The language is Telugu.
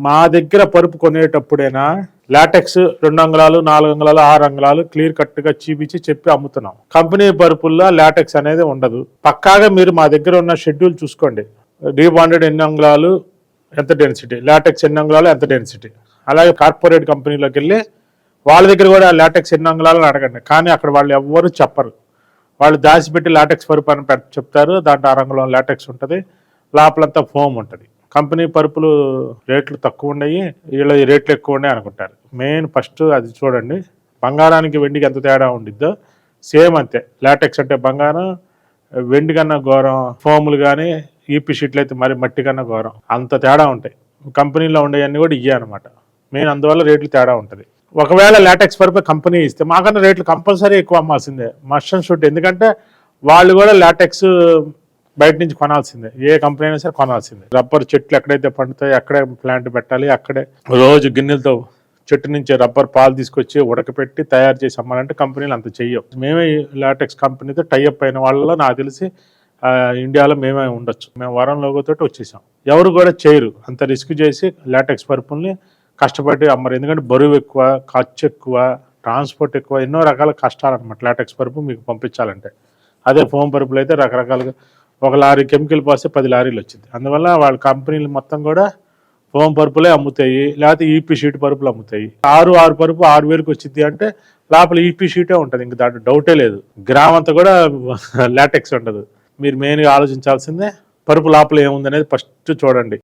మా దగ్గర పరుపు కొనేటప్పుడైనా లాటెక్స్ 2 అంగుళాలు 4 అంగుళాలు 6 అంగుళాలు క్లియర్ కట్ గా చూపించి చెప్పి అమ్ముతున్నాం. కంపెనీ పరుపుల్లో లాటెక్స్ అనేది ఉండదు. పక్కాగా మీరు మా దగ్గర ఉన్న షెడ్యూల్ చూసుకోండి. డీబాండెడ్ ఎన్ని అంగుళాలు ఎంత డెన్సిటీ, లాటెక్స్ ఎన్ని అంగుళాలు ఎంత డెన్సిటీ. అలాగే కార్పొరేట్ కంపెనీలోకి వెళ్ళి వాళ్ళ దగ్గర కూడా లాటెక్స్ ఎన్ని అంగుళాలు అడగండి. కానీ అక్కడ వాళ్ళు ఎవ్వరు చెప్పరు. వాళ్ళు దాచిపెట్టి లాటెక్స్ పరుపు అని చెప్తారు. దాంట్లో 6 అంగుళం లాటెక్స్ ఉంటుంది, లోపలంతా ఫోమ్ ఉంటుంది. కంపెనీ పరుపులు రేట్లు తక్కువ ఉన్నాయి, వీళ్ళ రేట్లు ఎక్కువ ఉన్నాయి అనుకుంటారు. మెయిన్ ఫస్ట్ అది చూడండి. బంగారానికి వెండికి ఎంత తేడా ఉండిద్దో సేమ్ అంతే. లాటెక్స్ అంటే బంగారం, వెండి కన్నా ఘోరం. ఫోములు కానీ ఈపీ షీట్లు అయితే మరి మట్టి కన్నా ఘోరం. అంత తేడా ఉంటాయి. కంపెనీలో ఉండేవన్నీ కూడా ఇయ్యే అనమాట. మెయిన్ అందువల్ల రేట్లు తేడా ఉంటుంది. ఒకవేళ లాటెక్స్ పరుపు కంపెనీ ఇస్తే మాకన్నా రేట్లు కంపల్సరీ ఎక్కువ అమ్మాల్సిందే, మస్ట్ అండ్ షుడ్. ఎందుకంటే వాళ్ళు కూడా లాటెక్స్ బయట నుంచి కొనాల్సిందే. ఏ కంపెనీ అయినా సరే కొనాల్సిందే. రబ్బర్ చెట్లు ఎక్కడైతే పండుతాయో అక్కడే ప్లాంట్ పెట్టాలి. అక్కడే రోజు గిన్నెలతో చెట్టు నుంచి రబ్బర్ పాలు తీసుకొచ్చి ఉడకపెట్టి తయారు చేసి అమ్మాలంటే కంపెనీలు అంత చెయ్యవు. మేమే లాటెక్స్ కంపెనీతో టైఅప్ అయిన వాళ్ళలో నాకు తెలిసి ఇండియాలో మేమే ఉండొచ్చు. మేము వరం లోగోతోటి వచ్చేసాం. ఎవరు కూడా చేయరు అంత రిస్క్ చేసి లాటెక్స్ పరుపుల్ని కష్టపడి అమ్మరు. ఎందుకంటే బరువు ఎక్కువ, ఖర్చు ఎక్కువ, ట్రాన్స్పోర్ట్ ఎక్కువ, ఎన్నో రకాల కష్టాలు అనమాట లాటెక్స్ పరుపు మీకు పంపించాలంటే. అదే ఫోమ్ పరుపులు అయితే రకరకాలుగా ఒక లారీ కెమికల్ పోస్తే 10 లారీలు వచ్చింది. అందువల్ల వాళ్ళ కంపెనీలు మొత్తం కూడా ఫోమ్ పరుపులే అమ్ముతాయి, లేకపోతే ఈపీ షీట్ పరుపులు అమ్ముతాయి. 6 పరుపు 6,000కి వచ్చింది అంటే లోపల ఈపీ షీటే ఉంటుంది. ఇంక దాంట్లో డౌటే లేదు. గ్రామ్ అంతా కూడా లాటెక్స్ ఉండదు. మీరు మెయిన్గా ఆలోచించాల్సిందే పరుపు లోపల ఏముందనేది ఫస్ట్ చూడండి.